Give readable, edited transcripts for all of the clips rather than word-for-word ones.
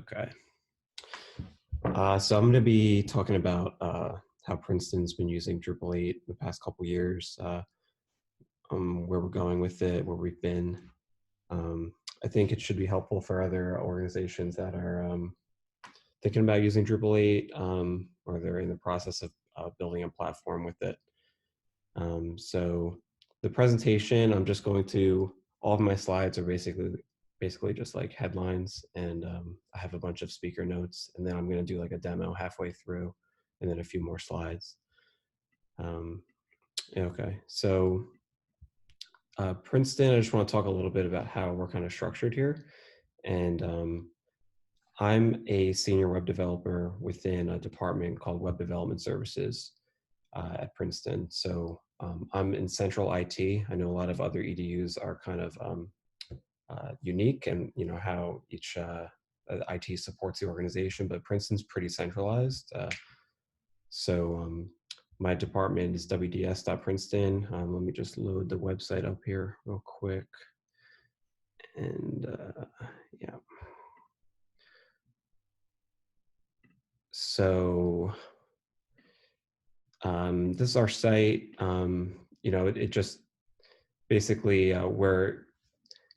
Okay. So I'm going to be talking about how Princeton's been using Drupal 8 the past couple years, where we're going with it, where we've been. I think it should be helpful for other organizations that are thinking about using Drupal 8, or they're in the process of building a platform with it. So the presentation, I'm just going to, all of my slides are basically just like headlines, and I have a bunch of speaker notes, and then I'm going to do like a demo halfway through, and then a few more slides. Okay, so Princeton, I just want to talk a little bit about how we're kind of structured here. And I'm a senior web developer within a department called Web Development Services at Princeton. So I'm in central IT. I know a lot of other EDUs are kind of unique, and how each IT supports the organization, but Princeton's pretty centralized. So my department is wds.princeton. Let me just load the website up here real quick. And yeah. So this is our site. It just basically we're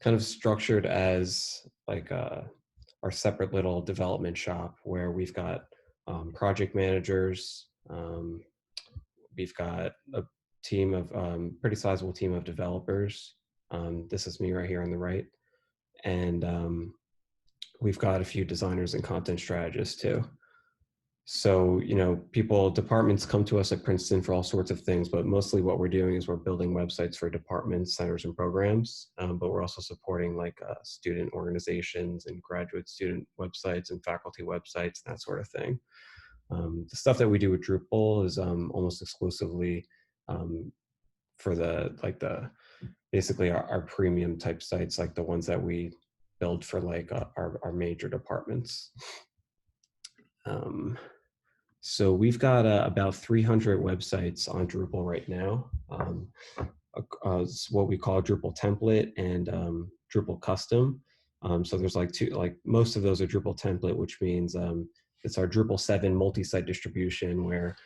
kind of structured as like our separate little development shop where we've got project managers. We've got a team of pretty sizable team of developers. This is me right here on the right. And we've got a few designers and content strategists too. So, departments come to us at Princeton for all sorts of things, but mostly what we're doing is we're building websites for departments, centers, and programs. But we're also supporting like student organizations and graduate student websites and faculty websites, and that sort of thing. The stuff that we do with Drupal is almost exclusively for basically our premium type sites, like the ones that we build for like our major departments. So we've got about 300 websites on Drupal right now. It's what we call Drupal template and Drupal custom. So there's most of those are Drupal template, which means it's our Drupal 7 multi-site distribution where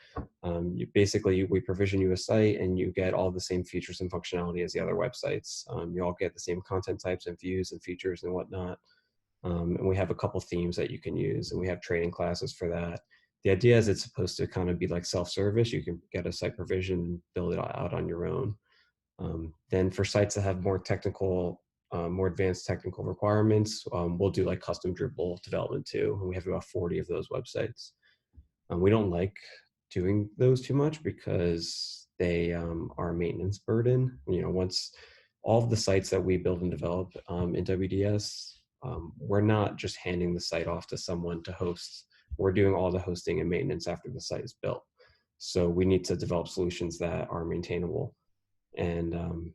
we provision you a site and you get all the same features and functionality as the other websites. You all get the same content types and views and features and whatnot. And we have a couple themes that you can use, and we have training classes for that. The idea is it's supposed to kind of be like self-service. You can get a site provision and build it out on your own. Then for sites that have more advanced technical requirements, we'll do like custom Drupal development too. And we have about 40 of those websites. We don't like doing those too much because they are a maintenance burden. Once all of the sites that we build and develop in WDS, we're not just handing the site off to someone to host. We're doing all the hosting and maintenance after the site is built. So we need to develop solutions that are maintainable. And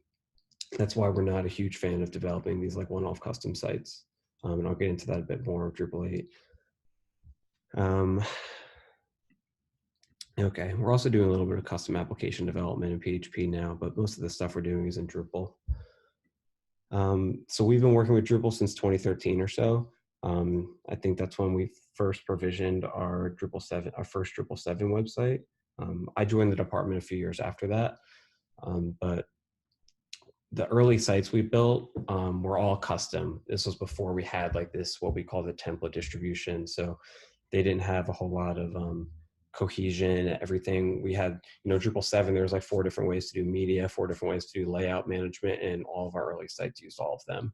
that's why we're not a huge fan of developing these like one-off custom sites. And I'll get into that a bit more with Drupal 8. Okay, we're also doing a little bit of custom application development in PHP now, but most of the stuff we're doing is in Drupal. So we've been working with Drupal since 2013 or so. I think that's when we first provisioned our first Drupal 7 website. I joined the department a few years after that, but the early sites we built were all custom. This was before we had like this, what we call the template distribution. So they didn't have a whole lot of cohesion, everything. We had, Drupal 7, there was like 4 different ways to do media, 4 different ways to do layout management, and all of our early sites used all of them.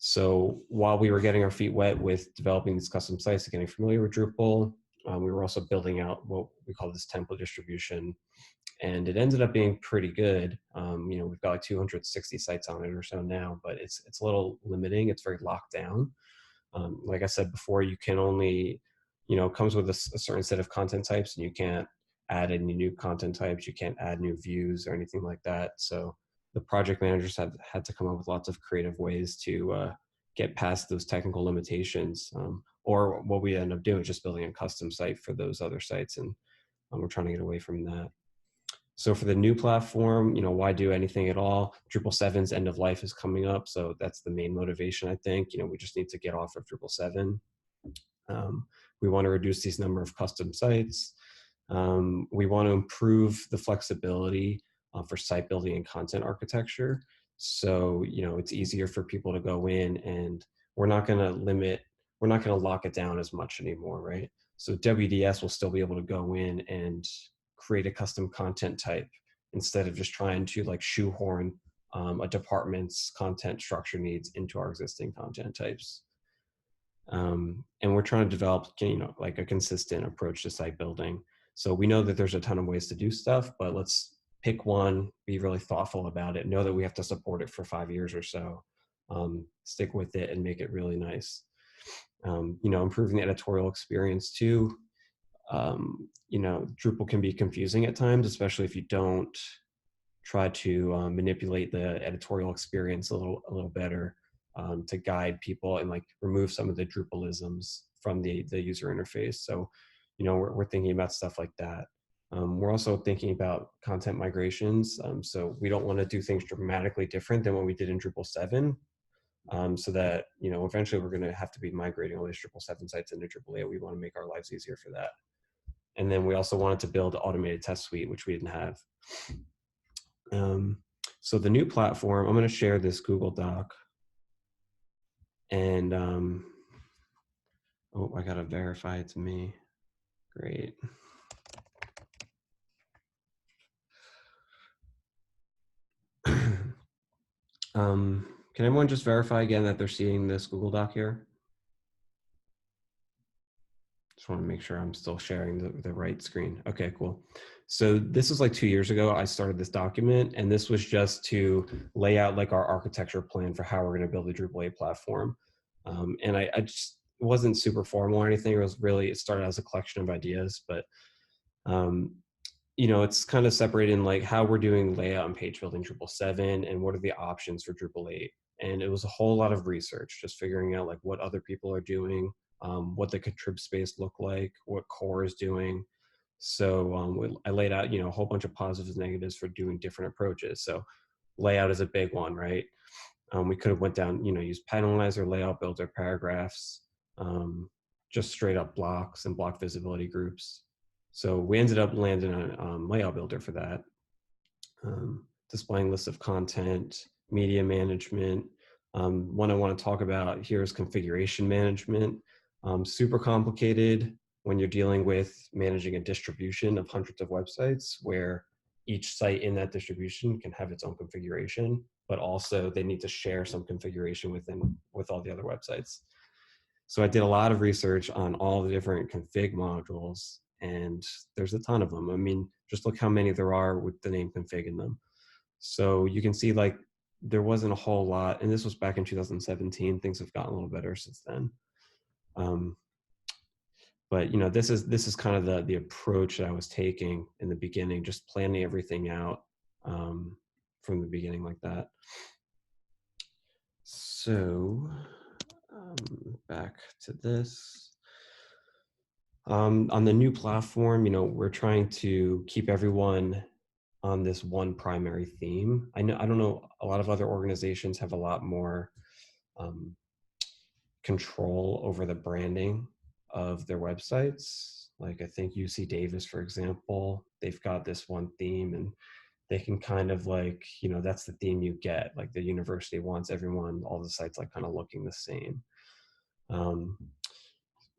So while we were getting our feet wet with developing these custom sites and getting familiar with Drupal, we were also building out what we call this template distribution. And it ended up being pretty good. We've got like 260 sites on it or so now, but it's a little limiting. It's very locked down. Like I said before, you can only, it comes with a certain set of content types, and you can't add any new content types. You can't add new views or anything like that. So the project managers had to come up with lots of creative ways to get past those technical limitations. Or what we end up doing is just building a custom site for those other sites, and we're trying to get away from that. So for the new platform, why do anything at all? Drupal 7's end of life is coming up, so that's the main motivation, I think. We just need to get off of Drupal 7. We want to reduce these number of custom sites. We want to improve the flexibility for site building and content architecture. So, it's easier for people to go in, and we're not going to lock it down as much anymore, right? So WDS will still be able to go in and create a custom content type instead of just trying to like shoehorn a department's content structure needs into our existing content types. And we're trying to develop, like a consistent approach to site building. So we know that there's a ton of ways to do stuff, but let's pick one, be really thoughtful about it, know that we have to support it for 5 years or so, stick with it and make it really nice. Improving the editorial experience too. Drupal can be confusing at times, especially if you don't try to manipulate the editorial experience a little better to guide people and like remove some of the Drupalisms from the user interface. So, we're thinking about stuff like that. We're also thinking about content migrations. So we don't want to do things dramatically different than what we did in Drupal 7. So that, eventually we're going to have to be migrating all these Drupal 7 sites into Drupal 8. We want to make our lives easier for that. And then we also wanted to build an automated test suite, which we didn't have. So the new platform, I'm going to share this Google Doc. And, I got to verify it's me. Great. Can everyone just verify again that they're seeing this Google Doc here? Just want to make sure I'm still sharing the right screen. Okay, cool. So this was like 2 years ago, I started this document, and this was just to lay out like our architecture plan for how we're going to build the Drupal 8 platform. And I just wasn't super formal or anything. It started as a collection of ideas, but it's kind of separated in like how we're doing layout and page building Drupal 7 and what are the options for Drupal 8. And it was a whole lot of research, just figuring out like what other people are doing, what the contrib space look like, what core is doing. So I laid out, a whole bunch of positives and negatives for doing different approaches. So layout is a big one, right? We could have went down, used panelizer, layout builder, paragraphs, just straight up blocks and block visibility groups. So we ended up landing on layout builder for that. Displaying lists of content, media management. One I want to talk about here is configuration management. Super complicated when you're dealing with managing a distribution of hundreds of websites where each site in that distribution can have its own configuration, but also they need to share some configuration with all the other websites. So I did a lot of research on all the different config modules, and there's a ton of them. I mean, just look how many there are with the name config in them. So you can see like there wasn't a whole lot, and this was back in 2017. Things have gotten a little better since then. But this is kind of the approach that I was taking in the beginning, just planning everything out from the beginning like that. So back to this. On the new platform, we're trying to keep everyone on this one primary theme. I don't know, a lot of other organizations have a lot more control over the branding of their websites. Like I think UC Davis, for example, they've got this one theme, and they can kind of like, that's the theme you get. Like the university wants everyone, all the sites like kind of looking the same.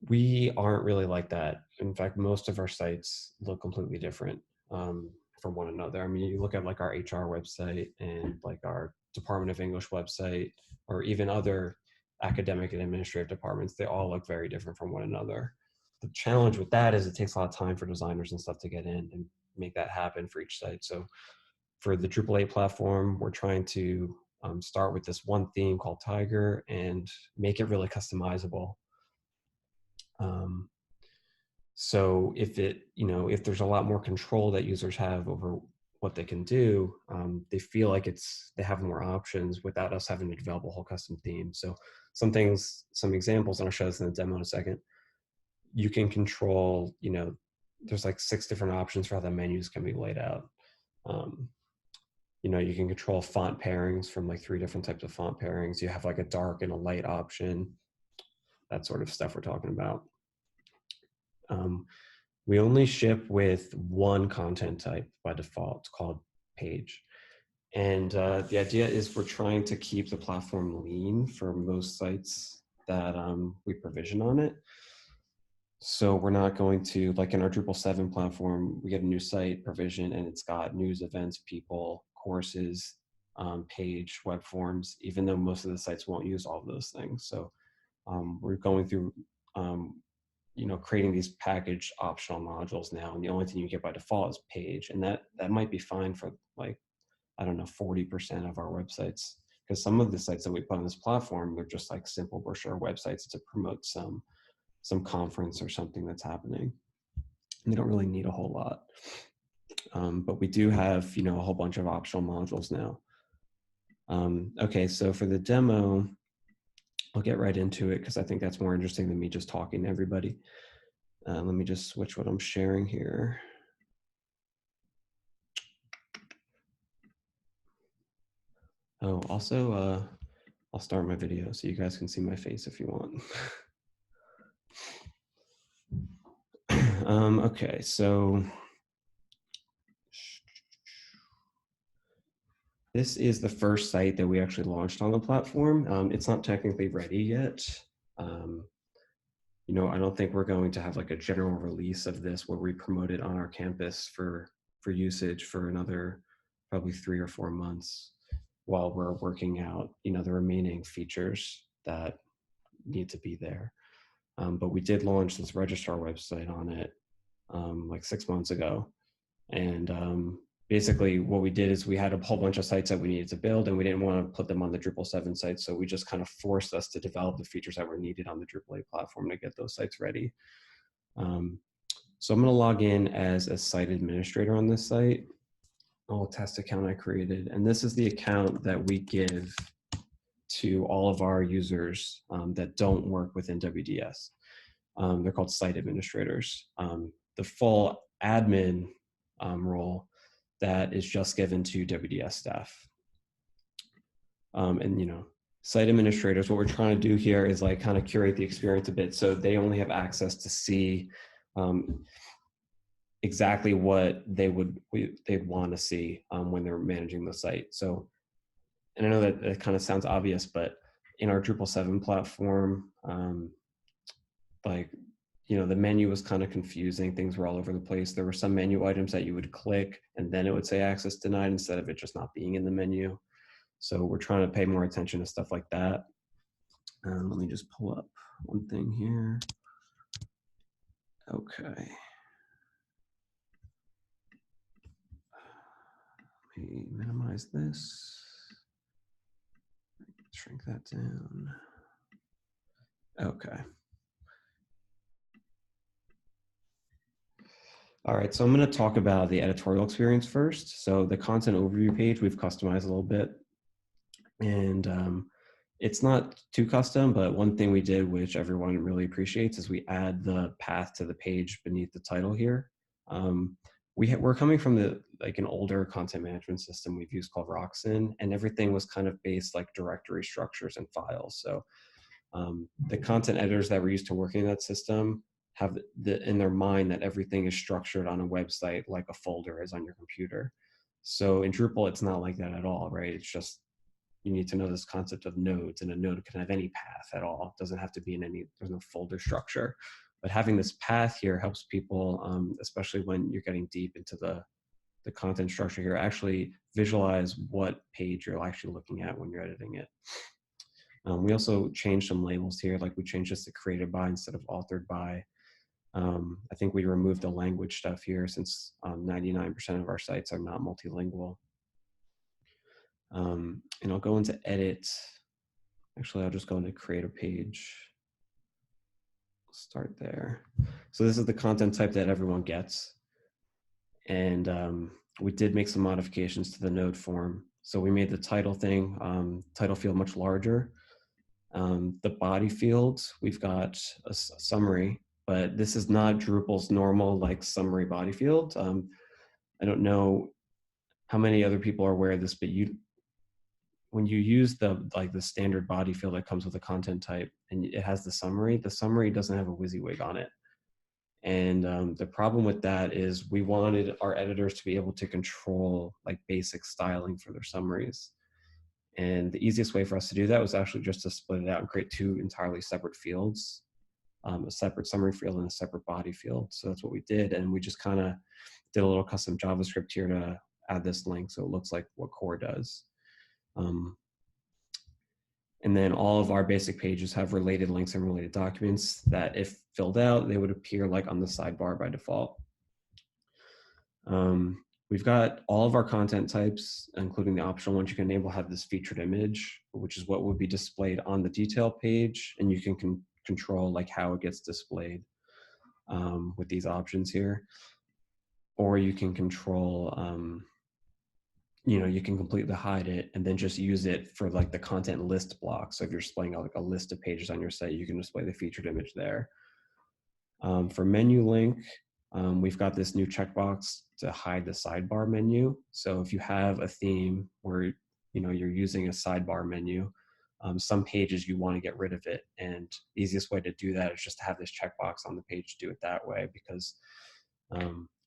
We aren't really like that. In fact, most of our sites look completely different from one another. I mean, you look at like our HR website and like our Department of English website, or even other academic and administrative departments, they all look very different from one another. The challenge with that is it takes a lot of time for designers and stuff to get in and make that happen for each site. So for the Drupal 8 platform, we're trying to start with this one theme called Tiger and make it really customizable. So if there's a lot more control that users have over what they can do, they feel like they have more options without us having to develop a whole custom theme. So some examples, and I'll show this in the demo in a second. You can control, there's like 6 different options for how the menus can be laid out. You know, you can control font pairings from like 3 different types of font pairings. You have like a dark and a light option, that sort of stuff we're talking about. We only ship with one content type by default. It's called page. And the idea is we're trying to keep the platform lean for most sites that we provision on it. So we're not going to, like in our Drupal 7 platform, we get a new site provision and it's got news, events, people, courses, page, web forms, even though most of the sites won't use all of those things. So we're going through, you know, creating these package optional modules now. And the only thing you get by default is page. And that might be fine for like, I don't know, 40% of our websites. Because some of the sites that we put on this platform, they're just like simple brochure websites to promote some conference or something that's happening. And they don't really need a whole lot. But we do have, you know, a whole bunch of optional modules now. Okay, so for the demo, I'll get right into it because I think that's more interesting than me just talking to everybody. Let me just switch what I'm sharing here. Oh, also, I'll start my video so you guys can see my face if you want. Okay, so this is the first site that we actually launched on the platform. It's not technically ready yet. You know, I don't think we're going to have like a general release of this where we promote it on our campus for usage for another probably 3 or 4 months while we're working out, you know, the remaining features that need to be there. But we did launch this registrar website on it like 6 months ago. And basically what we did is we had a whole bunch of sites that we needed to build and we didn't want to put them on the Drupal 7 site. So we just kind of forced us to develop the features that were needed on the Drupal 8 platform to get those sites ready. So I'm going to log in as a site administrator on this site. I'll test account I created. And this is the account that we give to all of our users that don't work within WDS. They're called site administrators. The full admin role that is just given to WDS staff. And you know, site administrators, what we're trying to do here is like kind of curate the experience a bit so they only have access to see exactly what they'd want to see when they're managing the site. So, and I know that it kind of sounds obvious, but in our Drupal 7 platform, like, you know, the menu was kind of confusing. Things were all over the place. There were some menu items that you would click and then it would say access denied instead of it just not being in the menu. So we're trying to pay more attention to stuff like that. Let me just pull up one thing here. Okay. Let me minimize this. Shrink that down. Okay. All right, so I'm going to talk about the editorial experience first. So the content overview page, we've customized a little bit. And it's not too custom, but one thing we did, which everyone really appreciates, is we add the path to the page beneath the title here. We're coming from an older content management system we've used called Roxen, and everything was kind of based like directory structures and files. So the content editors that were used to working in that system have in their mind that everything is structured on a website like a folder is on your computer. So in Drupal, it's not like that at all, right? It's just, you need to know this concept of nodes, and a node can have any path at all. It doesn't have to be there's no folder structure. But having this path here helps people, especially when you're getting deep into the content structure here, actually visualize what page you're actually looking at when you're editing it. We also changed some labels here, like we changed this to created by instead of authored by. I think we removed the language stuff here since 99% of our sites are not multilingual. And I'll go into edit. Actually, I'll just go into create a page. Start there. So this is the content type that everyone gets. And we did make some modifications to the node form. So we made the title title field much larger. The body field, we've got a summary, but this is not Drupal's normal like summary body field. I don't know how many other people are aware of this, but when you use the standard body field that comes with a content type and it has the summary doesn't have a WYSIWYG on it. And the problem with that is we wanted our editors to be able to control like basic styling for their summaries. And the easiest way for us to do that was actually just to split it out and create two entirely separate fields, a separate summary field and a separate body field. So that's what we did. And we just kind of did a little custom JavaScript here to add this link so it looks like what core does. And then all of our basic pages have related links and related documents that if filled out, they would appear like on the sidebar by default. We've got all of our content types, including the optional ones you can enable, have this featured image, which is what would be displayed on the detail page. And you can control like how it gets displayed with these options here. Or you can control, you can completely hide it and then just use it for like the content list block. So if you're displaying like a list of pages on your site, you can display the featured image there. For menu link, we've got this new checkbox to hide the sidebar menu. So if you have a theme where you're using a sidebar menu, some pages you want to get rid of it, and the easiest way to do that is just to have this checkbox on the page to do it that way, because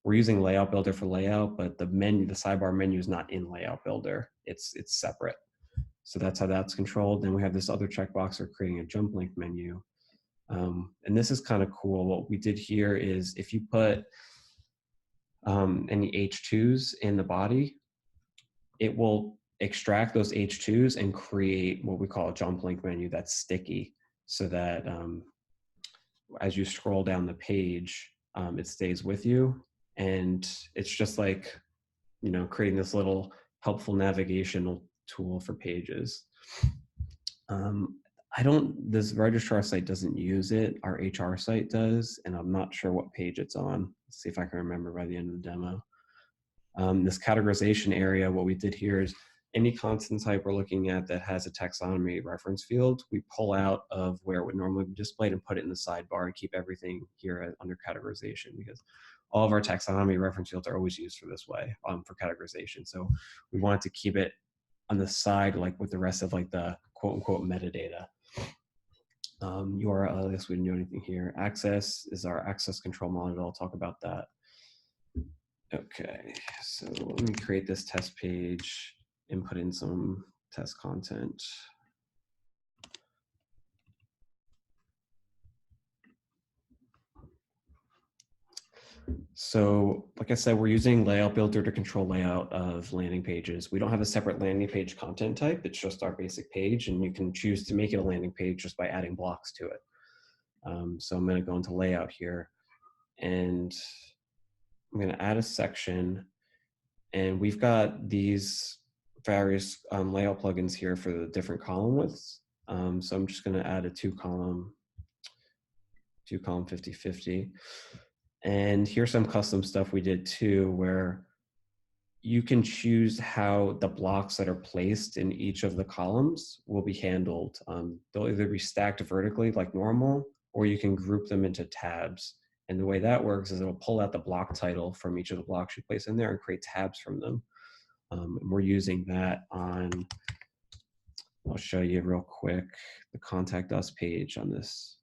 we're using Layout Builder for layout, but the sidebar menu is not in Layout Builder. It's separate. So that's how that's controlled. Then we have this other checkbox for creating a jump link menu. And this is kind of cool. What we did here is if you put any H2s in the body, it will extract those H2s and create what we call a jump link menu that's sticky, so that as you scroll down the page, it stays with you. And it's just like, creating this little helpful navigational tool for pages. This registrar site doesn't use it. Our HR site does, and I'm not sure what page it's on. Let's see if I can remember by the end of the demo. This categorization area, what we did here is any content type we're looking at that has a taxonomy reference field, we pull out of where it would normally be displayed and put it in the sidebar and keep everything here under categorization, because all of our taxonomy reference fields are always used for this way, for categorization. So we wanted to keep it on the side, like with the rest of like the quote unquote metadata. URL, I guess we didn't do anything here. Access is our access control monitor. I'll talk about that. Okay, so let me create this test page and put in some test content. So like I said, we're using Layout Builder to control layout of landing pages. We don't have a separate landing page content type. It's just our basic page, and you can choose to make it a landing page just by adding blocks to it. So I'm going to go into layout here, and I'm going to add a section, and we've got these various layout plugins here for the different column widths. So I'm just going to add a two column 50/50. And here's some custom stuff we did too, where you can choose how the blocks that are placed in each of the columns will be handled. They'll either be stacked vertically like normal, or you can group them into tabs. And the way that works is it'll pull out the block title from each of the blocks you place in there and create tabs from them. And we're using that on, I'll show you real quick, the Contact Us page on this.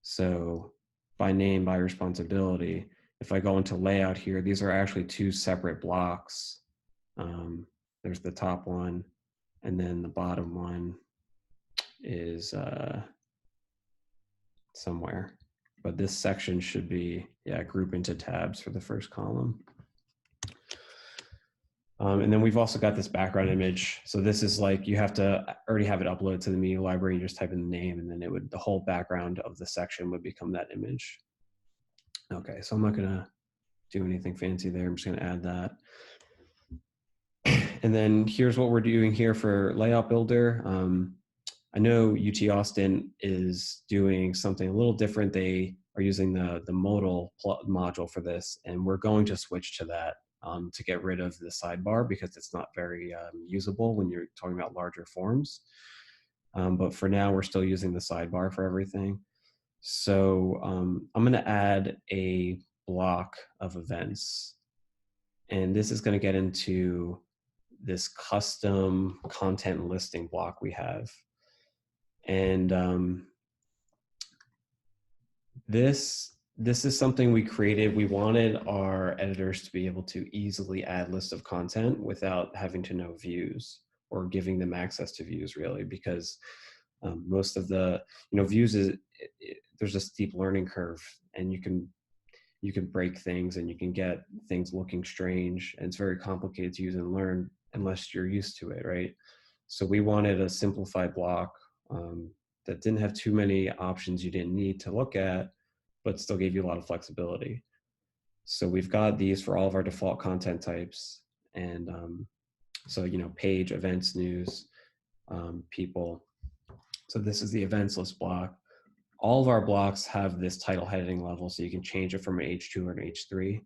So by name, by responsibility, if I go into layout here, these are actually two separate blocks. There's the top one, and then the bottom one is somewhere. But this section should be, group into tabs for the first column. And then we've also got this background image. So this is like, you have to already have it uploaded to the media library. You just type in the name, and then the whole background of the section would become that image. Okay, so I'm not gonna do anything fancy there. I'm just gonna add that. And then here's what we're doing here for Layout Builder. I know UT Austin is doing something a little different. They are using the modal module for this, and we're going to switch to that to get rid of the sidebar, because it's not very usable when you're talking about larger forms. But for now, we're still using the sidebar for everything. So I'm going to add a block of events, And this is going to get into this custom content listing block we have. And this is something we created. We wanted our editors to be able to easily add lists of content without having to know views or giving them access to views, really, because most of the views there's a steep learning curve, and you can break things and you can get things looking strange, and it's very complicated to use and learn unless you're used to it, right? So we wanted a simplified block that didn't have too many options you didn't need to look at, but still gave you a lot of flexibility. So we've got these for all of our default content types. And so, page, events, news, people. So this is the events list block. All of our blocks have this title heading level, so you can change it from an H2 or an H3.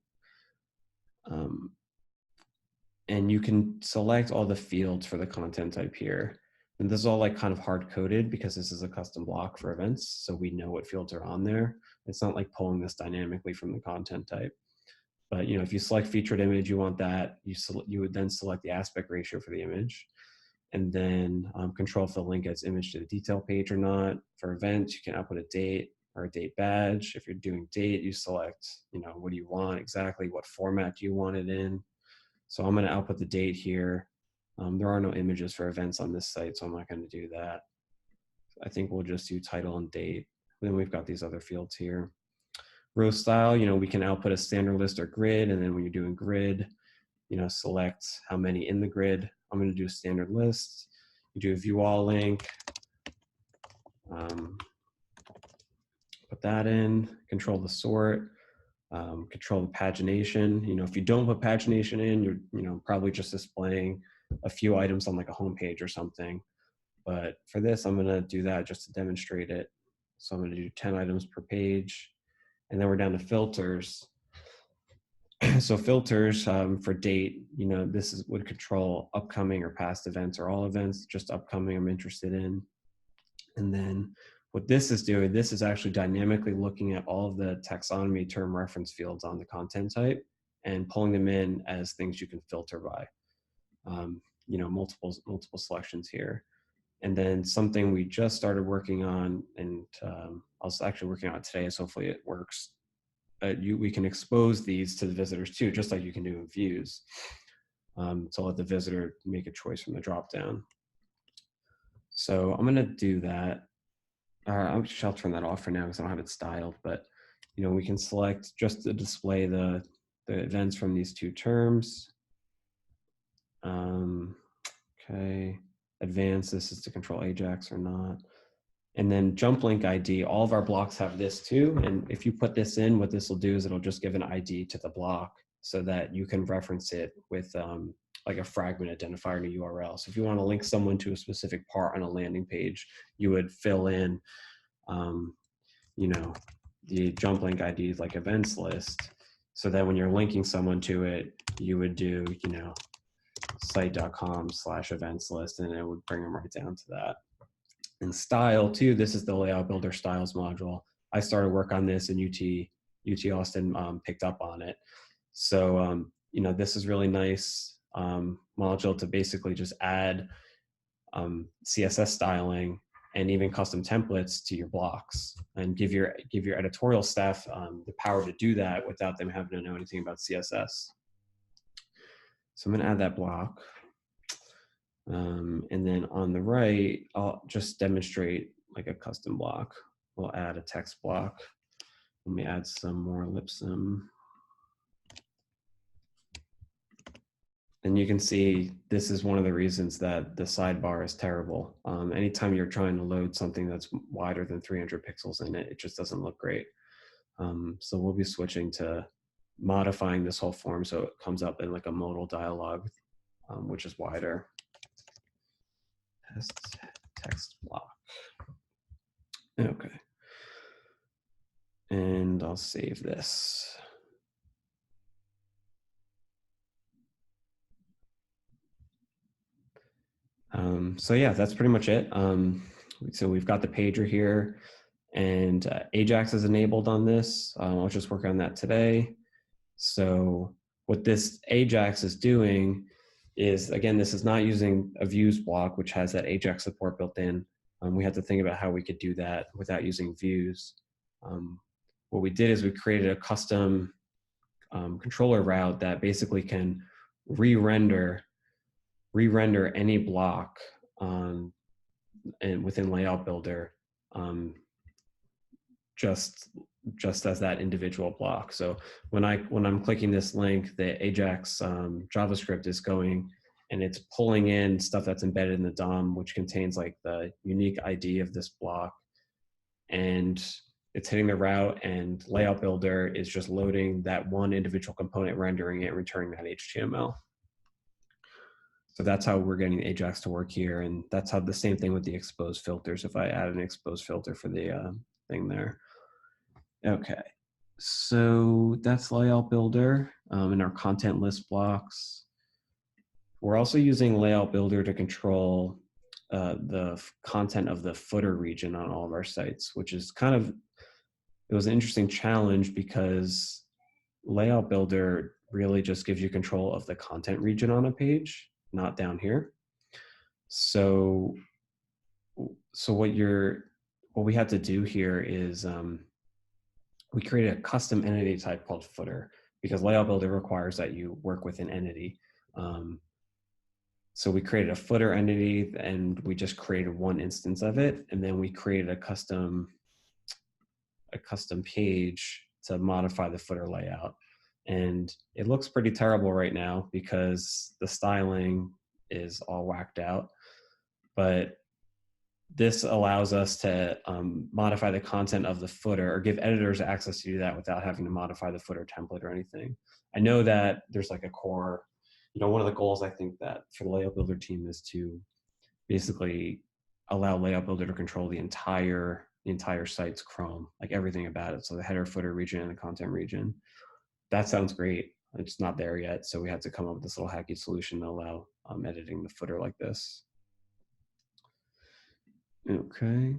And you can select all the fields for the content type here. And this is all like kind of hard coded because this is a custom block for events. So we know what fields are on there. It's not like pulling this dynamically from the content type. But if you select featured image, you want that, you would then select the aspect ratio for the image. And then control if the link gets image to the detail page or not. For events, you can output a date or a date badge. If you're doing date, you select, what do you want exactly? What format do you want it in? So I'm going to output the date here. There are no images for events on this site, so I'm not going to do that. I think we'll just do title and date. And then we've got these other fields here. Row style, we can output a standard list or grid, and then when you're doing grid, select how many in the grid. I'm going to do a standard list. You do a view all link. Put that in. Control the sort. Control the pagination. If you don't put pagination in, you're probably just displaying a few items on like a home page or something. But for this, I'm going to do that just to demonstrate it. So I'm going to do 10 items per page. And then we're down to filters. So filters for date, this would control upcoming or past events or all events, just upcoming I'm interested in. And then what this is doing, this is actually dynamically looking at all of the taxonomy term reference fields on the content type and pulling them in as things you can filter by. Multiple selections here. And then something we just started working on, and I was actually working on it today, so hopefully it works. We can expose these to the visitors too, just like you can do in views, to let the visitor make a choice from the dropdown. So I'm going to do that. I'll turn that off for now because I don't have it styled, but we can select just to display the events from these two terms. Okay, advanced, this is to control Ajax or not. And then jump link ID, all of our blocks have this too. And if you put this in, what this will do is it'll just give an ID to the block so that you can reference it with like a fragment identifier in a URL. So if you want to link someone to a specific part on a landing page, you would fill in, the jump link IDs like events list. So that when you're linking someone to it, you would do, site.com/events list, and it would bring them right down to that. And style too, this is the layout builder styles module. I started work on this and UT Austin picked up on it. So, this is really nice module to basically just add CSS styling and even custom templates to your blocks and give your editorial staff the power to do that without them having to know anything about CSS. So I'm going to add that block. And then on the right, I'll just demonstrate like a custom block. We'll add a text block. Let me add some more ellipsum. And you can see this is one of the reasons that the sidebar is terrible. Anytime you're trying to load something that's wider than 300 pixels in it, it just doesn't look great. So we'll be switching to modifying this whole form so it comes up in like a modal dialog, which is wider. Test text block. Okay. And I'll save this. So yeah, that's pretty much it. So we've got the pager here, and Ajax is enabled on this. I was just working on that today. So what this Ajax is doing is, again, this is not using a views block, which has that Ajax support built in. We had to think about how we could do that without using views. What we did is we created a custom controller route that basically can re-render any block and within Layout Builder, just as that individual block. So when I'm clicking this link, the Ajax JavaScript is going and it's pulling in stuff that's embedded in the DOM, which contains like the unique ID of this block, and it's hitting the route, and Layout Builder is just loading that one individual component, rendering it, returning that HTML. So that's how we're getting the Ajax to work here, and that's how the same thing with the expose filters. If I add an expose filter for the thing there. Okay, so that's Layout Builder in our content list blocks. We're also using Layout Builder to control the content of the footer region on all of our sites, which is it was an interesting challenge because Layout Builder really just gives you control of the content region on a page, not down here. So what we had to do here is we created a custom entity type called footer, because Layout Builder requires that you work with an entity. So we created a footer entity, and we just created one instance of it, and then we created a custom page to modify the footer layout. And it looks pretty terrible right now because the styling is all whacked out, but this allows us to modify the content of the footer, or give editors access to do that without having to modify the footer template or anything. I know that there's like a core, one of the goals I think that for the Layout Builder team is to basically allow Layout Builder to control the entire site's Chrome, like everything about it. So the header, footer region, and the content region. That sounds great. It's not there yet, so we had to come up with this little hacky solution to allow editing the footer like this. Okay,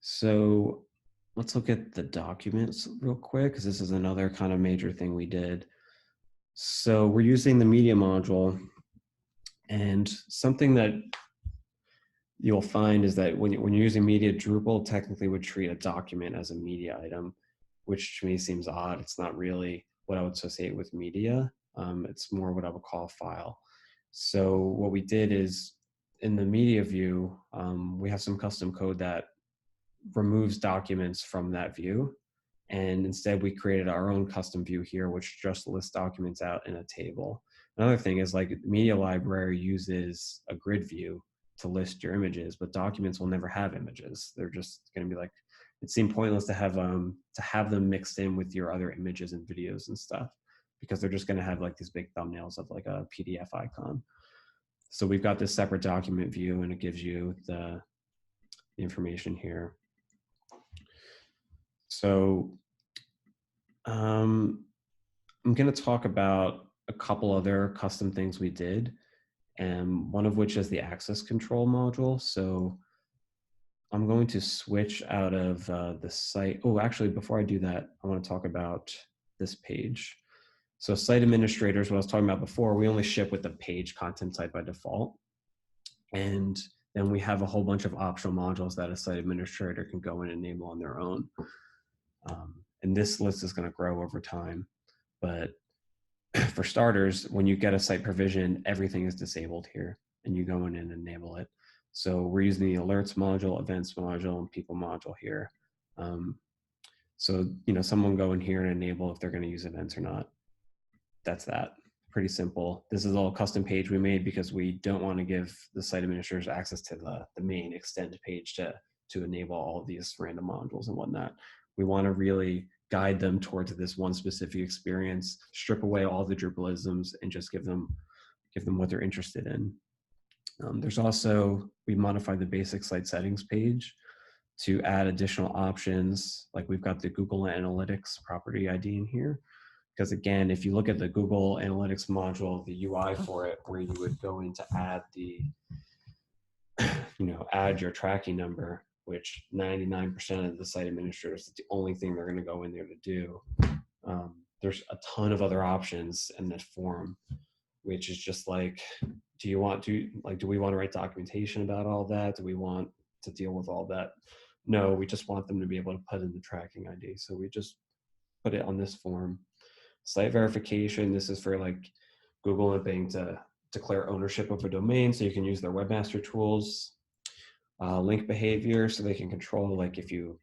so let's look at the documents real quick, because this is another kind of major thing we did. So we're using the media module, and something that you'll find is that when you're using media, Drupal technically would treat a document as a media item, which to me seems odd. It's not really what I would associate with media. It's more what I would call a file. So what we did is, in the media view, we have some custom code that removes documents from that view. And instead we created our own custom view here, which just lists documents out in a table. Another thing is, like, Media Library uses a grid view to list your images, but documents will never have images. They're just going to be like, it seemed pointless to have them mixed in with your other images and videos and stuff, because they're just going to have like these big thumbnails of like a PDF icon. So we've got this separate document view, and it gives you the information here. So I'm going to talk about a couple other custom things we did, and one of which is the access control module. So I'm going to switch out of the site. Oh, actually, before I do that, I want to talk about this page. So site administrators, what I was talking about before, we only ship with the page content type by default. And then we have a whole bunch of optional modules that a site administrator can go and enable on their own. And this list is going to grow over time. But for starters, when you get a site provision, everything is disabled here, and you go in and enable it. So we're using the alerts module, events module, and people module here. So someone go in here and enable if they're going to use events or not. That's that. Pretty simple. This is all a custom page we made because we don't want to give the site administrators access to the main extend page to enable all of these random modules and whatnot. We want to really guide them towards this one specific experience, strip away all the Drupalisms, and just give them what they're interested in. There's also, we modified the basic site settings page to add additional options. Like, we've got the Google Analytics property ID in here. Because again, if you look at the Google Analytics module, the UI for it, where you would go in to add add your tracking number, which 99% of the site administrators, it's the only thing they're going to go in there to do. there's a ton of other options in that form, which is just like, do we want to write documentation about all that? Do we want to deal with all that? No, we just want them to be able to put in the tracking ID. So we just put it on this form. Site verification, this is for like Google and Bing to declare ownership of a domain so you can use their webmaster tools. Link behavior, so they can control, like if you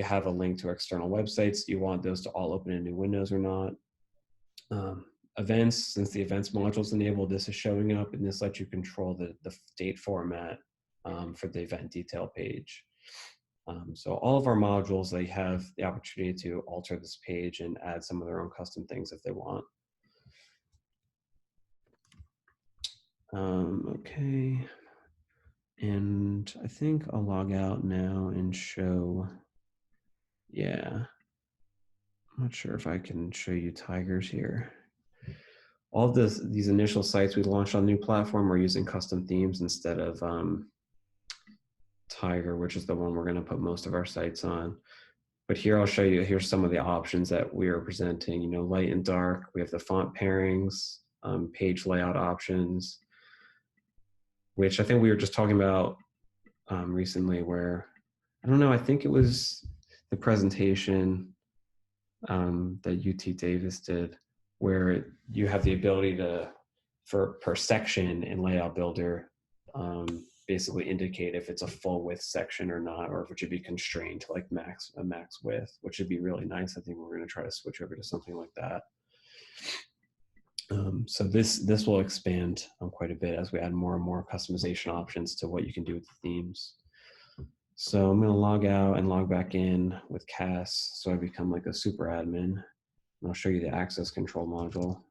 have a link to external websites, do you want those to all open in new windows or not? Events, since the events module is enabled, this is showing up, and this lets you control the date format for the event detail page. So all of our modules, they have the opportunity to alter this page and add some of their own custom things if they want. Okay. And I think I'll log out now and show, yeah. I'm not sure if I can show you tigers here. All of these initial sites we launched on the new platform are using custom themes instead of Tiger, which is the one we're going to put most of our sites on. But here I'll show you, here's some of the options that we are presenting, you know, light and dark. We have the font pairings, page layout options, which I think we were just talking about recently, where, I don't know, I think it was the presentation that UT Davis did, where you have the ability to, per section in Layout Builder, basically indicate if it's a full width section or not, or if it should be constrained to like a max width, which would be really nice. I think we're going to try to switch over to something like that. So this will expand quite a bit as we add more and more customization options to what you can do with the themes. So I'm going to log out and log back in with Cass, so I become like a super admin. And I'll show you the access control module.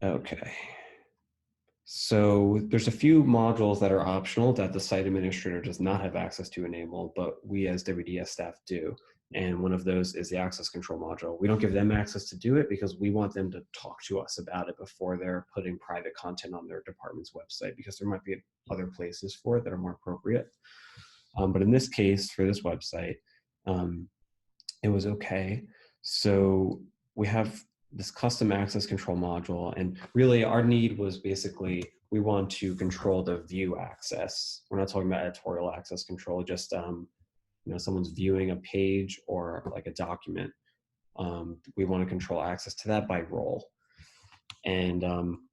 Okay. So there's a few modules that are optional that the site administrator does not have access to enable, but we as WDS staff do. And one of those is the access control module. We don't give them access to do it because we want them to talk to us about it before they're putting private content on their department's website, because there might be other places for it that are more appropriate. But in this case, for this website, it was okay. So we have this custom access control module, and really our need was basically, we want to control the view access. We're not talking about editorial access control, just you know, someone's viewing a page or like a document. We want to control access to that by role, and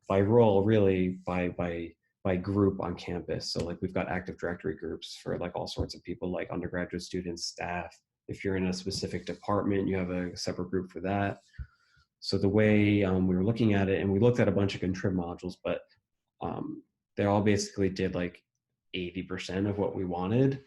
by role, really by group on campus. So like we've got Active Directory groups for like all sorts of people, like undergraduate students, staff. If you're in a specific department, you have a separate group for that. So the way we were looking at it, and we looked at a bunch of contrib modules, but they all basically did like 80% of what we wanted,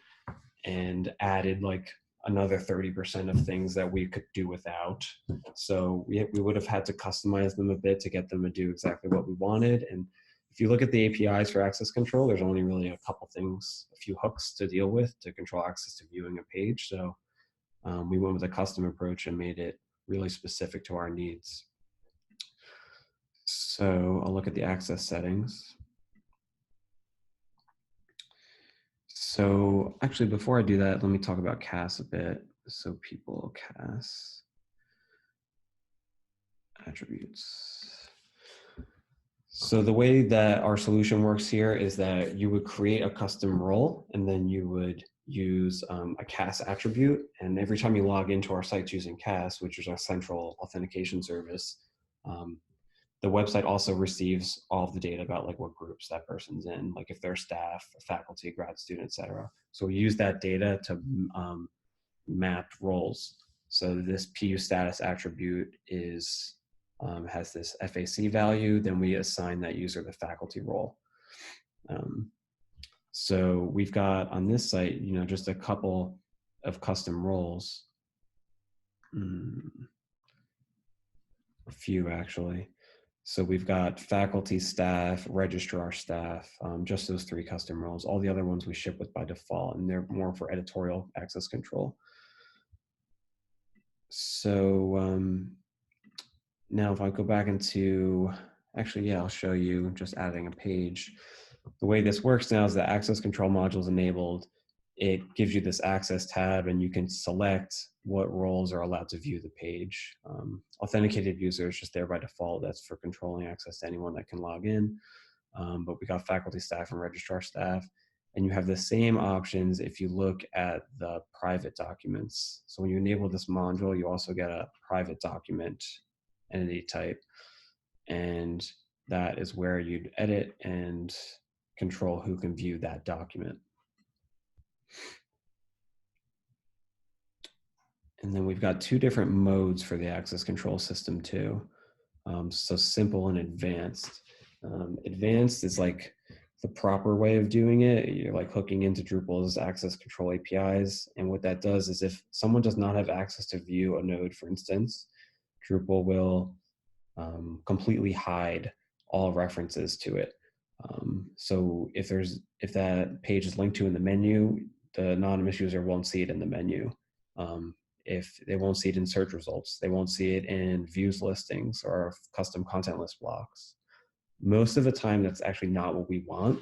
and added like another 30% of things that we could do without. So we would have had to customize them a bit to get them to do exactly what we wanted. And if you look at the APIs for access control, there's only really a couple things, a few hooks to deal with to control access to viewing a page. So we went with a custom approach and made it really specific to our needs. So I'll look at the access settings. So actually, before I do that, let me talk about Cass a bit. So people, Cass, attributes. So the way that our solution works here is that you would create a custom role, and then you would use a Cass attribute. And every time you log into our sites using Cass, which is our central authentication service, the website also receives all of the data about like what groups that person's in, like if they're staff, faculty, grad student, etc. So we use that data to map roles. So this PU status attribute is has this FAC value, then we assign that user the faculty role. So we've got on this site, you know, just a couple of custom roles, a few actually. So we've got faculty, staff, registrar staff, just those 3 custom roles. All the other ones we ship with by default, and they're more for editorial access control. So now if I go back into Actually, yeah, I'll show you just adding a page. The way this works now is the access control module is enabled. It gives you this access tab and you can select what roles are allowed to view the page. Authenticated user is just there by default. That's for controlling access to anyone that can log in. But we got faculty, staff, and registrar staff. And you have the same options if you look at the private documents. So when you enable this module, you also get a private document entity type. And that is where you'd edit and control who can view that document. And then we've got two different modes for the access control system too. So simple and advanced. Advanced is like the proper way of doing it. You're like hooking into Drupal's access control APIs. And what that does is if someone does not have access to view a node, for instance, Drupal will completely hide all references to it. So if that page is linked to in the menu, the anonymous user won't see it in the menu. If they won't see it in search results, they won't see it in views listings or custom content list blocks. Most of the time, that's actually not what we want.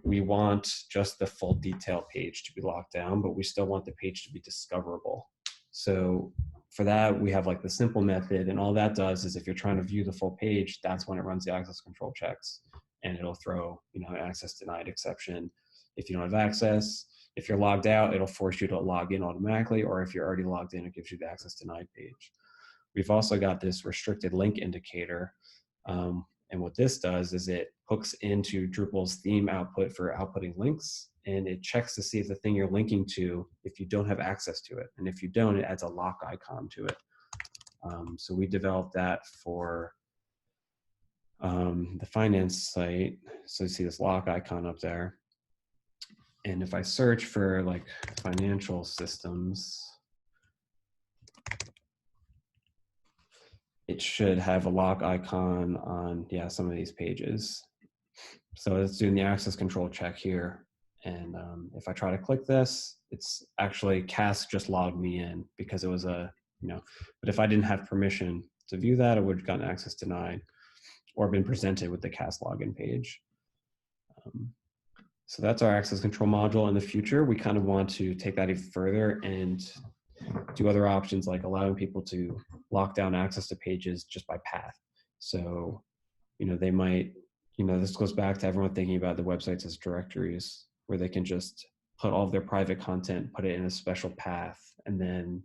We want just the full detail page to be locked down, but we still want the page to be discoverable. So for that, we have like the simple method, and all that does is if you're trying to view the full page, that's when it runs the access control checks, and it'll throw, an access denied exception. If you don't have access, if you're logged out, it'll force you to log in automatically, or if you're already logged in, it gives you the access denied page. We've also got this restricted link indicator. And what this does is it hooks into Drupal's theme output for outputting links, and it checks to see if the thing you're linking to, if you don't have access to it. And if you don't, it adds a lock icon to it. So we developed that for the finance site. So you see this lock icon up there. And if I search for like financial systems, it should have a lock icon on, some of these pages. So it's doing the access control check here. And if I try to click this, it's actually Cass just logged me in because it was but if I didn't have permission to view that, I would have gotten access denied or been presented with the Cass login page. So that's our access control module. In the future, we kind of want to take that even further and do other options like allowing people to lock down access to pages just by path. So, they might, this goes back to everyone thinking about the websites as directories where they can just put all of their private content, put it in a special path, and then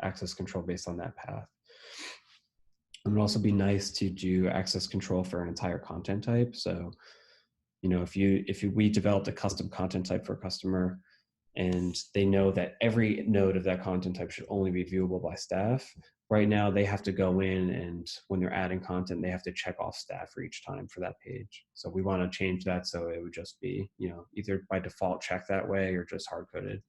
access control based on that path. It would also be nice to do access control for an entire content type. So, if we developed a custom content type for a customer and they know that every node of that content type should only be viewable by staff, right now they have to go in and when they're adding content, they have to check off staff for each time for that page. So we want to change that so it would just be, either by default check that way or just hard-coded.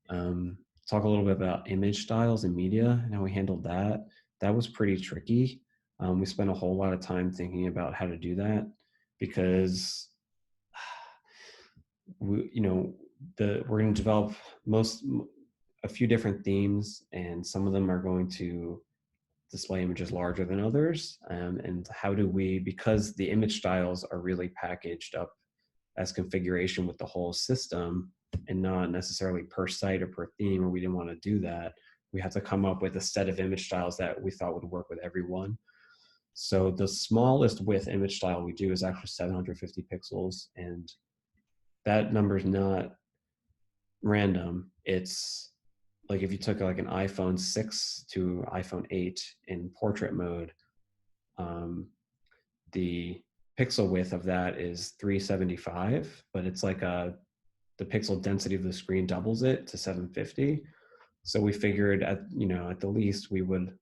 Talk a little bit about image styles and media and how we handled that. That was pretty tricky. We spent a whole lot of time thinking about how to do that because we're going to develop a few different themes, and some of them are going to display images larger than others. And how do we, because the image styles are really packaged up as configuration with the whole system and not necessarily per site or per theme, or we didn't want to do that, we have to come up with a set of image styles that we thought would work with everyone. So the smallest width image style we do is actually 750 pixels, and that number is not random. It's like if you took like an iPhone 6 to iPhone 8 in portrait mode, the pixel width of that is 375, but it's like the pixel density of the screen doubles it to 750. So we figured at the least we would,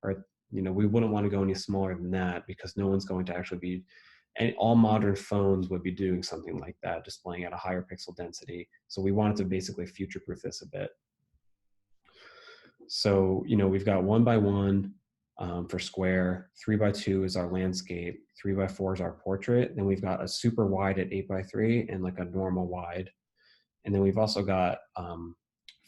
we wouldn't want to go any smaller than that because no one's going to actually be, and all modern phones would be doing something like that, displaying at a higher pixel density. So we wanted to basically future-proof this a bit. So, we've got 1x1 for square, 3x2 is our landscape, 3x4 is our portrait. Then we've got a super wide at 8x3 and like a normal wide. And then we've also got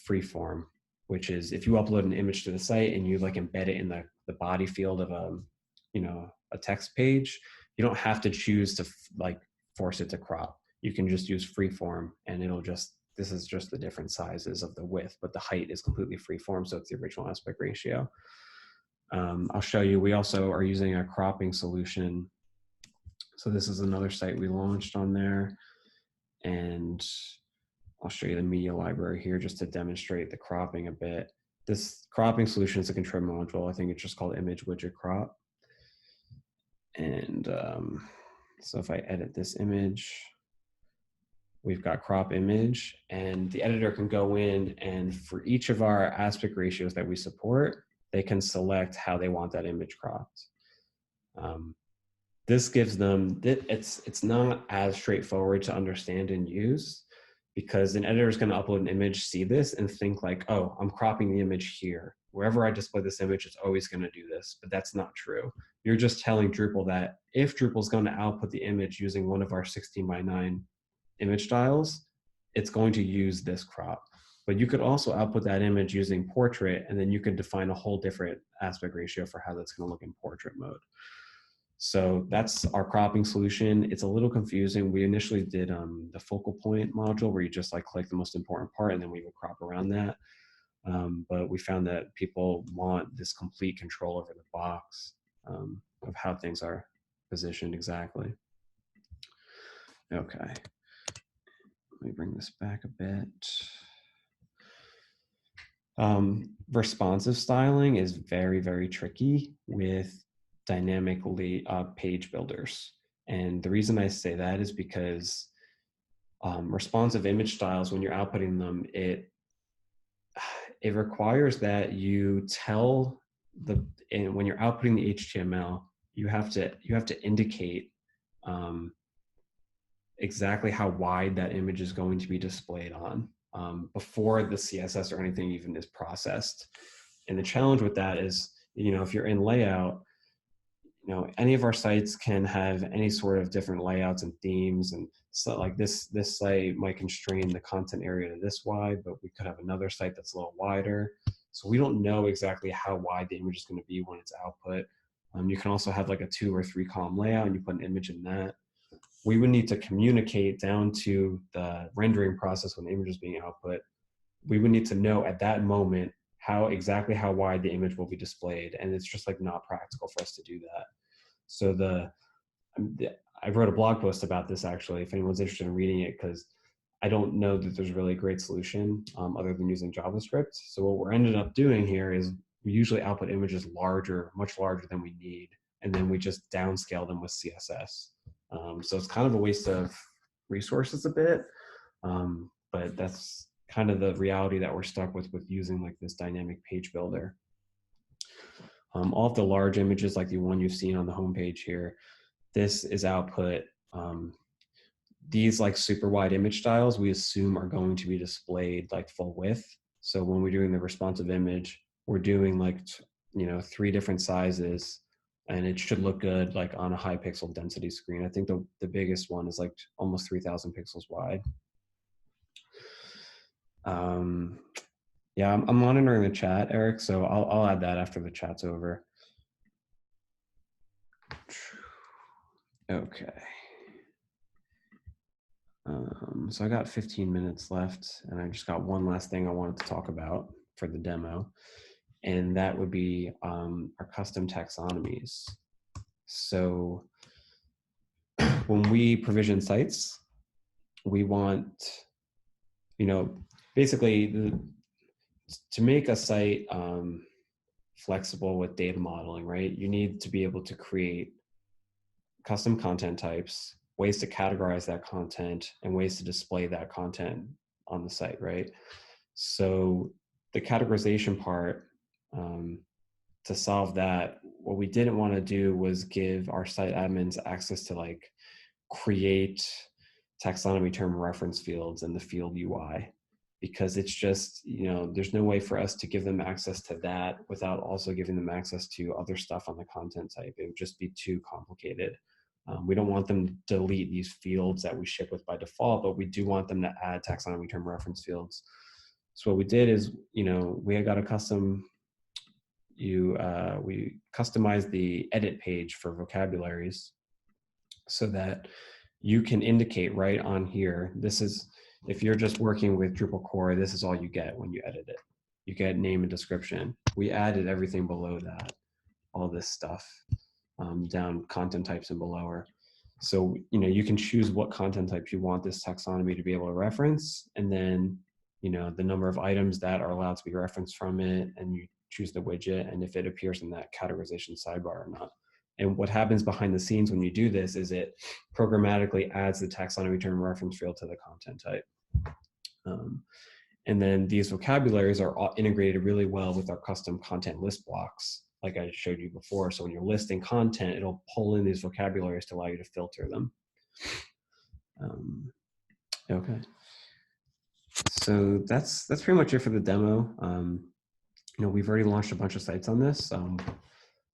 freeform, which is if you upload an image to the site and you like embed it in the body field of a text page, you don't have to choose to like force it to crop. You can just use freeform, and this is just the different sizes of the width, but the height is completely freeform, so it's the original aspect ratio. I'll show you, we also are using a cropping solution. So this is another site we launched on there, and I'll show you the media library here just to demonstrate the cropping a bit. This cropping solution is a control module. I think it's just called image widget crop. And so if I edit this image, we've got crop image, and the editor can go in, and for each of our aspect ratios that we support, they can select how they want that image cropped. This gives them, it's not as straightforward to understand and use, because an editor is going to upload an image, see this, and think like, oh, I'm cropping the image here. Wherever I display this image, it's always going to do this, but that's not true. You're just telling Drupal that if Drupal is going to output the image using one of our 16:9 image styles, it's going to use this crop. But you could also output that image using portrait, and then you could define a whole different aspect ratio for how that's going to look in portrait mode. So that's our cropping solution. It's a little confusing. We initially did the focal point module where you just like click the most important part and then we would crop around that. But we found that people want this complete control over the box of how things are positioned exactly. Okay, let me bring this back a bit. Responsive styling is very, very tricky with dynamically page builders. And the reason I say that is because responsive image styles, when you're outputting them, it requires that you tell and when you're outputting the HTML, you have to indicate exactly how wide that image is going to be displayed on before the CSS or anything even is processed. And the challenge with that is, if you're in layout, any of our sites can have any sort of different layouts and themes, and so like this site might constrain the content area to this wide, but we could have another site that's a little wider. So we don't know exactly how wide the image is going to be when it's output. You can also have like a 2 or 3 column layout and you put an image in that. We would need to communicate down to the rendering process when the image is being output. We would need to know at that moment exactly how wide the image will be displayed, and it's just like not practical for us to do that. So I wrote a blog post about this actually, if anyone's interested in reading it, because I don't know that there's really a great solution other than using JavaScript. So what we're ended up doing here is we usually output images much larger than we need, and then we just downscale them with CSS. So it's kind of a waste of resources a bit, but that's kind of the reality that we're stuck with using like this dynamic page builder. All of the large images, like the one you've seen on the homepage here, this is output. These like super wide image styles, we assume are going to be displayed like full width. So when we're doing the responsive image, we're doing like, 3 different sizes, and it should look good like on a high pixel density screen. I think the biggest one is like almost 3,000 pixels wide. Yeah, I'm monitoring the chat, Eric, so I'll add that after the chat's over. Okay. So I got 15 minutes left, and I just got one last thing I wanted to talk about for the demo, and that would be our custom taxonomies. So when we provision sites, we want, basically to make a site flexible with data modeling, right? You need to be able to create custom content types, ways to categorize that content, and ways to display that content on the site, right? So the categorization part, to solve that, what we didn't want to do was give our site admins access to like create taxonomy term reference fields in the field UI, because it's just, there's no way for us to give them access to that without also giving them access to other stuff on the content type. It would just be too complicated. We don't want them to delete these fields that we ship with by default, but we do want them to add taxonomy term reference fields. So what we did is, we had got a custom we customize the edit page for vocabularies so that you can indicate right on here, this is, if you're just working with Drupal core, this is all you get when you edit it. You get name and description. We added everything below that, all this stuff, down content types and below her. So, you can choose what content types you want this taxonomy to be able to reference, and then, the number of items that are allowed to be referenced from it, and you choose the widget and if it appears in that categorization sidebar or not. And what happens behind the scenes when you do this is it programmatically adds the taxonomy term reference field to the content type. And then these vocabularies are all integrated really well with our custom content list blocks, like I showed you before. So when you're listing content, it'll pull in these vocabularies to allow you to filter them. Okay. So that's pretty much it for the demo. We've already launched a bunch of sites on this.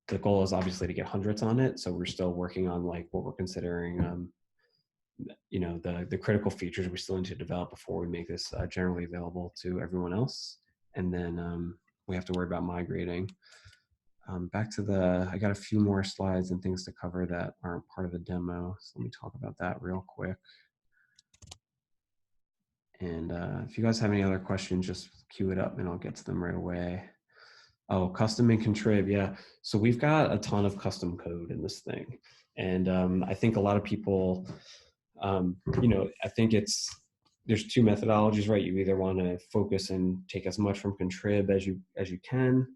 The goal is obviously to get hundreds on it. So we're still working on like what we're considering, the critical features we still need to develop before we make this generally available to everyone else. And then we have to worry about migrating. Back to I got a few more slides and things to cover that aren't part of the demo. So let me talk about that real quick. And if you guys have any other questions, just queue it up and I'll get to them right away. Oh, custom and contrib, yeah. So we've got a ton of custom code in this thing. And I think a lot of people, I think there's two methodologies, right? You either want to focus and take as much from contrib as you can,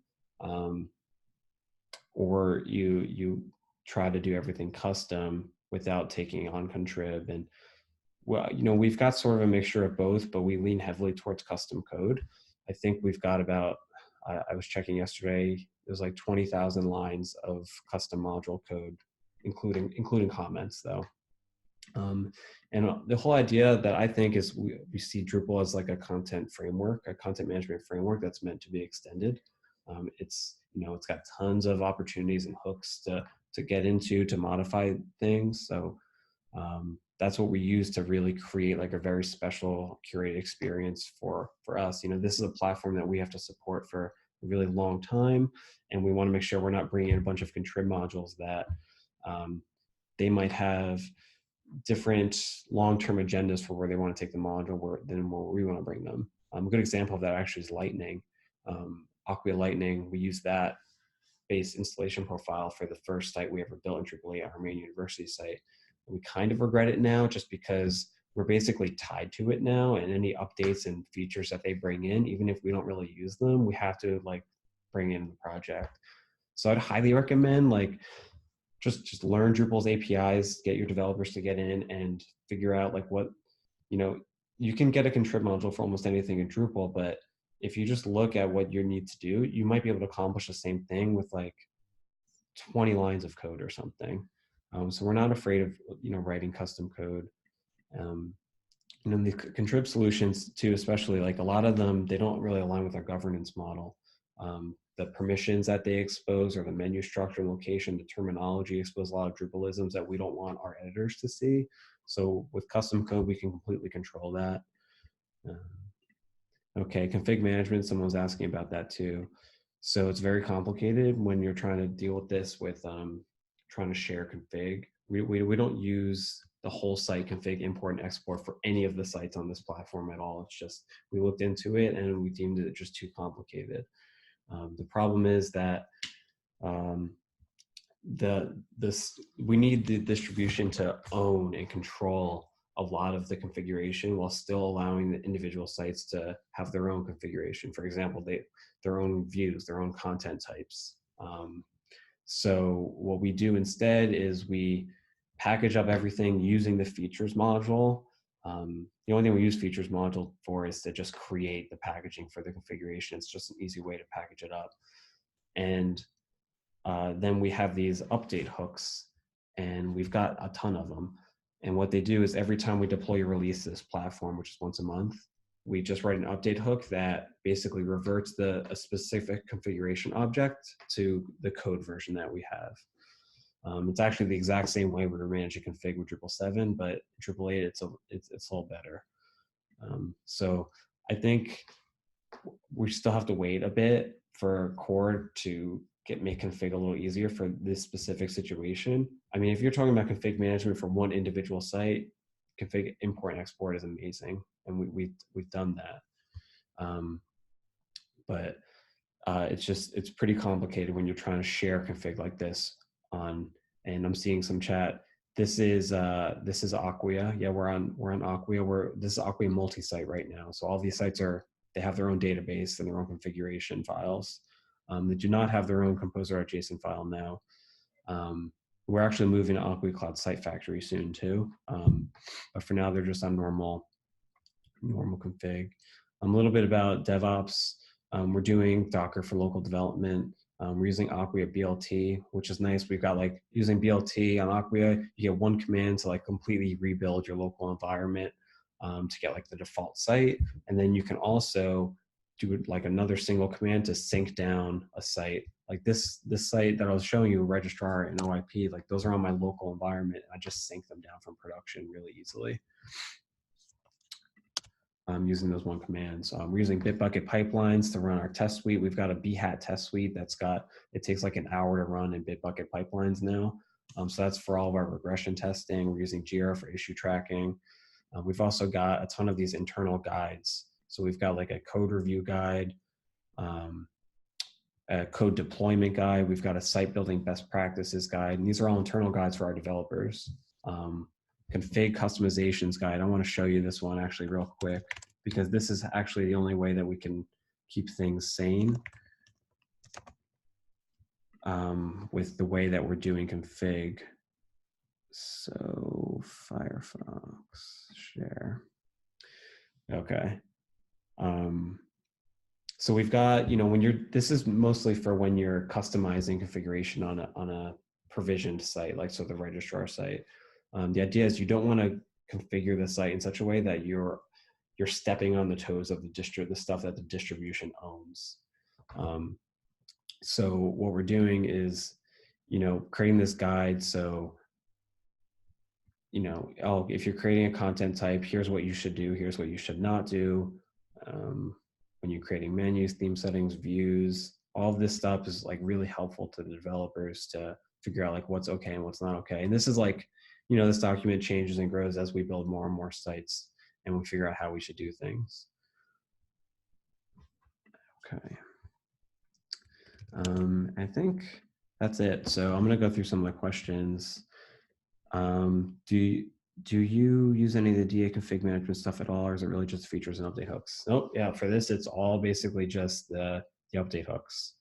or you try to do everything custom without taking on contrib. And well, we've got sort of a mixture of both, but we lean heavily towards custom code. I think we've got about, I was checking yesterday, it was like 20,000 lines of custom module code, including comments though. And the whole idea that I think is we see Drupal as like a content framework, a content management framework that's meant to be extended. It's got tons of opportunities and hooks to get into, to modify things. So that's what we use to really create like a very special curated experience for us. This is a platform that we have to support for a really long time, and we want to make sure we're not bringing in a bunch of contrib modules that they might have different long-term agendas for where they want to take the module than where we want to bring them. A good example of that actually is Lightning. Acquia Lightning, we use that base installation profile for the first site we ever built in Drupal 8, our main university site. We kind of regret it now just because we're basically tied to it now, and any updates and features that they bring in, even if we don't really use them, we have to like bring in the project. So I'd highly recommend like just learn Drupal's APIs, get your developers to get in and figure out like what, you can get a contrib module for almost anything in Drupal, but if you just look at what you need to do, you might be able to accomplish the same thing with like 20 lines of code or something. So we're not afraid of, writing custom code. The contrib solutions too, especially like a lot of them, they don't really align with our governance model. The permissions that they expose, or the menu structure and location, the terminology expose a lot of Drupalisms that we don't want our editors to see. So with custom code, we can completely control that. Okay, config management, someone was asking about that too. So it's very complicated when you're trying to deal with this with trying to share config. We don't use the whole site config import and export for any of the sites on this platform at all. It's just, we looked into it and we deemed it just too complicated. The problem is that we need the distribution to own and control a lot of the configuration while still allowing the individual sites to have their own configuration. For example, their own views, their own content types. So what we do instead is we package up everything using the features module. The only thing we use features module for is to just create the packaging for the configuration. It's just an easy way to package it up. And then we have these update hooks, and we've got a ton of them. And what they do is every time we deploy or release this platform, which is once a month, we just write an update hook that basically reverts a specific configuration object to the code version that we have. It's actually the exact same way we manage a config with Drupal 7, but Drupal 8, it's a little better. So I think we still have to wait a bit for core to make config a little easier for this specific situation. I mean, if you're talking about config management for one individual site, config import and export is amazing, and we've done that. But it's pretty complicated when you're trying to share config like this on. And I'm seeing some chat. This is Acquia. Yeah, we're on Acquia. This is Acquia multi-site right now. So all these sites they have their own database and their own configuration files. They do not have their own composer.json file now. We're actually moving to Acquia Cloud Site Factory soon too. But for now, they're just on normal config. A little bit about DevOps. We're doing Docker for local development. We're using Acquia BLT, which is nice. We've got like using BLT on Acquia, you get one command to like completely rebuild your local environment to get like the default site. And then you can also do like another single command to sync down a site. Like this site that I was showing you, registrar and OIP, like those are on my local environment. I just sync them down from production really easily. Using those one commands. We're using Bitbucket pipelines to run our test suite. We've got a BHAT test suite it takes like an hour to run in Bitbucket pipelines now. So that's for all of our regression testing. We're using Jira for issue tracking. We've also got a ton of these internal guides. So we've got like a code review guide, a code deployment guide. We've got a site building best practices guide. And these are all internal guides for our developers. Config customizations guide. I want to show you this one actually real quick, because this is actually the only way that we can keep things sane with the way that we're doing config. So Firefox, share. Okay. So we've got, this is mostly for when you're customizing configuration on a provisioned site, like so the registrar site. The idea is you don't want to configure the site in such a way that you're stepping on the toes of the stuff that the distribution owns. So what we're doing is, creating this guide. So, if you're creating a content type, here's what you should do. Here's what you should not do. When you're creating menus, theme settings, views, all of this stuff is like really helpful to the developers to figure out like what's okay and what's not okay. And this is like, this document changes and grows as we build more and more sites and we figure out how we should do things. Okay. I think that's it. So I'm going to go through some of the questions. Do you use any of the DA config management stuff at all, or is it really just features and update hooks? Nope. Yeah, for this, it's all basically just the update hooks.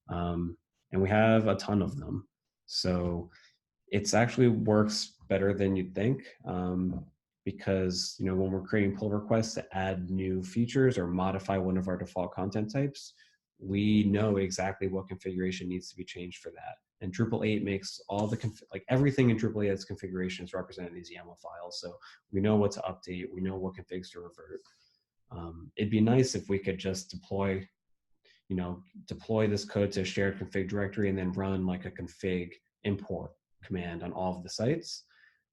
And we have a ton of them. So it's actually works better than you'd think, because when we're creating pull requests to add new features or modify one of our default content types, we know exactly what configuration needs to be changed for that. And Drupal 8 makes all the everything in Drupal 8's configuration is represented in these YAML files. So we know what to update. We know what configs to revert. It'd be nice if we could just deploy this code to a shared config directory and then run like a config import command on all of the sites.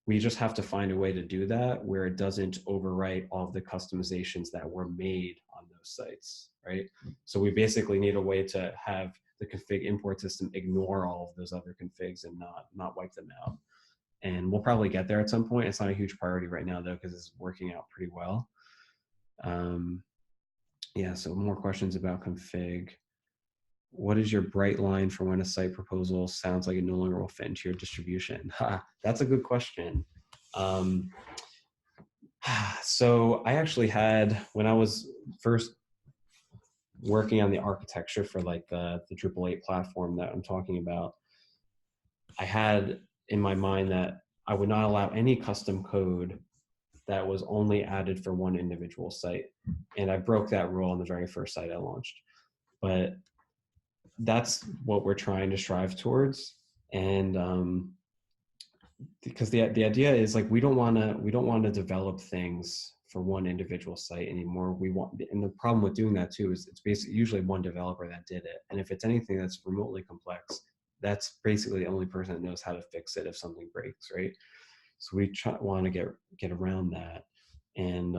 We just have to find a way to do that where it doesn't overwrite all of the customizations that were made on those sites, right? So we basically need a way to have the config import system ignore all of those other configs and not wipe them out. And we'll probably get there at some point. It's not a huge priority right now though, because it's working out pretty well. Yeah, so more questions about config. What is your bright line for when a site proposal sounds like it no longer will fit into your distribution? That's a good question. So I actually had, when I was first working on the architecture for like the Drupal 8 platform that I'm talking about, I had in my mind that I would not allow any custom code that was only added for one individual site. And I broke that rule on the very first site I launched. But that's what we're trying to strive towards. And because the idea is like we don't want to develop things for one individual site anymore. And the problem with doing that too is it's basically usually one developer that did it. And if it's anything that's remotely complex, that's basically the only person that knows how to fix it if something breaks, right? So we want to get around that. And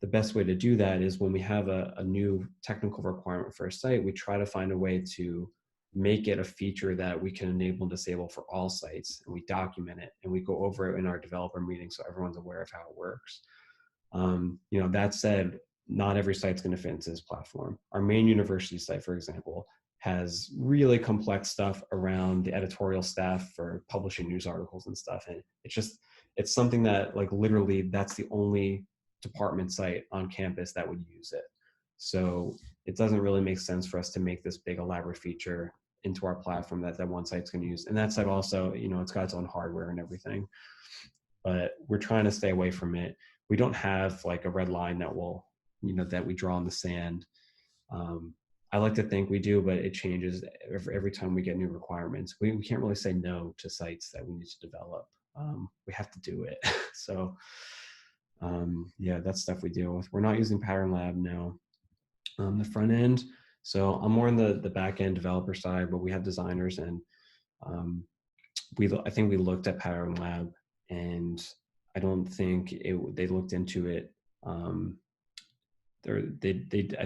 the best way to do that is when we have a new technical requirement for a site, we try to find a way to make it a feature that we can enable and disable for all sites, and we document it and we go over it in our developer meeting so everyone's aware of how it works. That said, not every site's going to fit into this platform. Our main university site, for example, has really complex stuff around the editorial staff for publishing news articles and stuff. And it's something that, like, literally that's the only department site on campus that would use it. So it doesn't really make sense for us to make this big elaborate feature into our platform that one site's going to use. And that site also, it's got its own hardware and everything, but we're trying to stay away from it. We don't have like a red line that will, that we draw in the sand. I like to think we do, but it changes every time we get new requirements. We can't really say no to sites that we need to develop. We have to do it. So yeah, that's stuff we deal with. We're not using Pattern Lab now. The front end. So I'm more on the back end developer side, but we have designers, and I think we looked at Pattern Lab, and I don't think they looked into it. I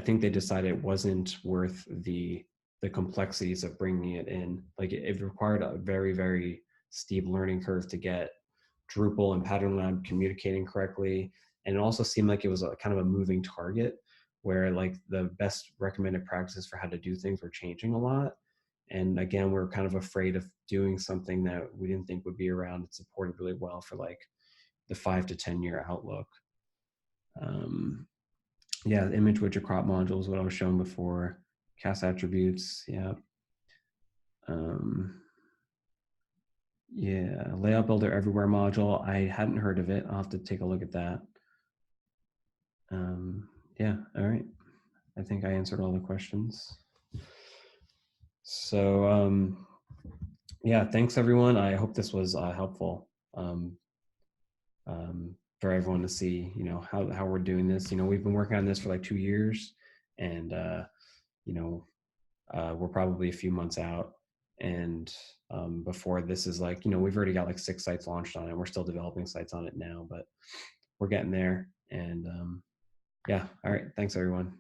think they decided it wasn't worth the complexities of bringing it in. Like it required a very, very steep learning curve to get Drupal and Pattern Lab communicating correctly. And it also seemed like it was a kind of a moving target where like the best recommended practices for how to do things were changing a lot. And again, we're kind of afraid of doing something that we didn't think would be around and supported really well for like the 5 to 10 year outlook. Yeah, the image widget crop module is what I was showing before. Cast attributes, yeah. Yeah, layout builder everywhere module. I hadn't heard of it. I'll have to take a look at that. Yeah, all right. I think I answered all the questions. So yeah, thanks everyone. I hope this was helpful for everyone to see, how we're doing this. We've been working on this for like 2 years, and we're probably a few months out. And before this is like, we've already got like 6 sites launched on it. We're still developing sites on it now, but we're getting there. And yeah, all right. Thanks everyone.